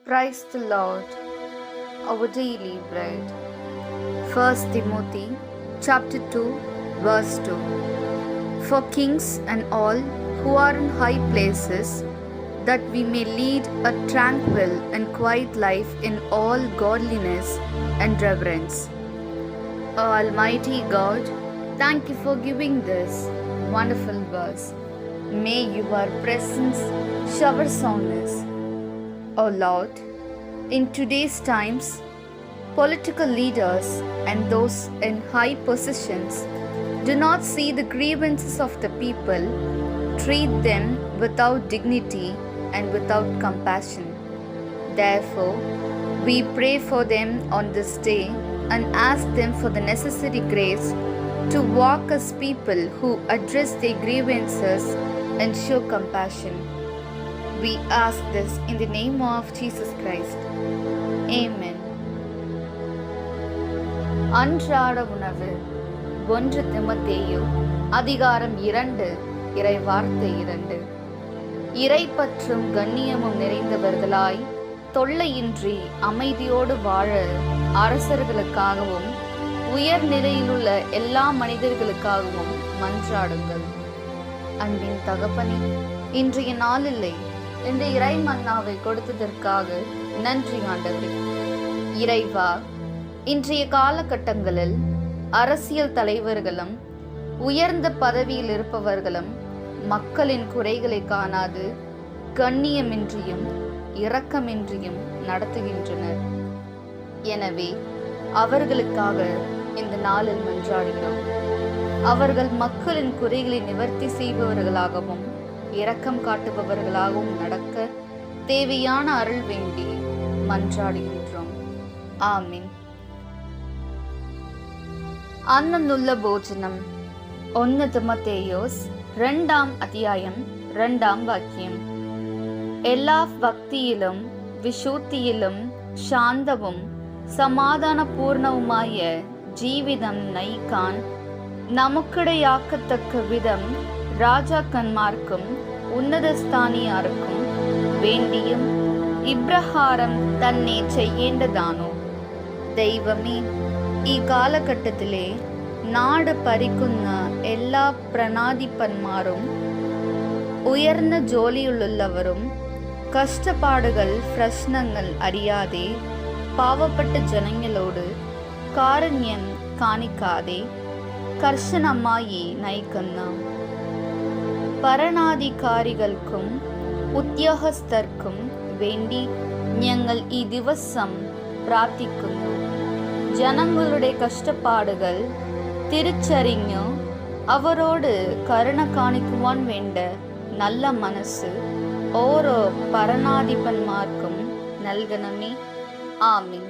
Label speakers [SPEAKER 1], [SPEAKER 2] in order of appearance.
[SPEAKER 1] Praise the Lord, our daily bread. 1 Timothy chapter 2, verse 2. For kings and all who are in high places, that we may lead a tranquil and quiet life in all godliness and reverence. O Almighty God, thank you for giving this wonderful verse. May your presence showers on us. O Lord, in today's times, political leaders and those in high positions do not see the grievances of the people, treat them without dignity and without compassion. Therefore, we pray for them on this day and ask them for the necessary grace to walk as people who address their grievances and show compassion. We ask this in the name of Jesus Christ. Amen. அன்றாட உணவு 1 தீமோத்தேயு அதிகாரம் 2 இறை வார்த்தை 2. இறை பற்றும் கண்ணியமும் நிறைந்தவர்களாய் தொல்லையின்றி அமைதியோடு வாழ அரசர்களுக்காகவும் உயர்நிலையிலுள்ள எல்லா மனிதர்களுக்காகவும் மன்றாடுங்கள். அன்பின் தகப்பனே, இன்றைய நாளில்லை இந்த இறை மன்னாவை கொடுத்ததற்காக நன்றி ஆண்டவரே. இறைவா, இன்றைய காலகட்டங்களில் அரசியல் தலைவர்களும் உயர்ந்த பதவியில் இருப்பவர்களும் மக்களின் குறைகளை காணாது கண்ணியமின்றியும் இரக்கமின்றியும் நடத்துகின்றனர். எனவே அவர்களுக்காக இந்த நாளில் மன்றாடுகிறோம். அவர்கள் மக்களின் குறைகளை நிவர்த்தி செய்பவர்களாகவும் இரக்கம் காட்டுபவர்களாகவும் நடக்க தேவையான அருள் வேண்டி மன்றாடுகின்றோம். ஆமீன். അന്നുള്ള ഭോജനം 1 തിമോത്തേയോസ് 2 അധ്യായം 2 വാക്യം. എല്ലാ ഭക്തിയിലും വിശുദ്ധിയിലും ശാന്തവും സമാധാനപൂർണവുമായ ജീവിതം നയിക്കാൻ നമുക്കിടയാക്കത്തക്ക വിധം രാജാക്കന്മാർക്കും ഉന്നതസ്ഥാനീയർക്കും വേണ്ടിയും ഇപ്രകാരം തന്നെ ചെയ്യേണ്ടതാണോ? ദൈവമേ, ഈ കാലഘട്ടത്തിലെ നാട് ഭരിക്കുന്ന എല്ലാ പ്രണാധിപന്മാരും ഉയർന്ന ജോലിയുള്ളവരും കഷ്ടപ്പാടുകൾ പ്രശ്നങ്ങൾ അറിയാതെ പാവപ്പെട്ട ജനങ്ങളോട് കാരുണ്യം കാണിക്കാതെ കർശനമായി നയിക്കുന്ന ഭരണാധികാരികൾക്കും ഉദ്യോഗസ്ഥർക്കും വേണ്ടി ഞങ്ങൾ ഈ ദിവസം പ്രാർത്ഥിക്കുന്നു. ജനങ്ങളുടെ കഷ്ടപ്പാടുകൾ തിരിച്ചറിഞ്ഞു അവരോട് കരുണ കാണിക്കുവാൻ വേണ്ട നല്ല മനസ്സ് ഓരോ ഭരണാധിപന്മാർക്കും നൽകണമേ. ആമീൻ.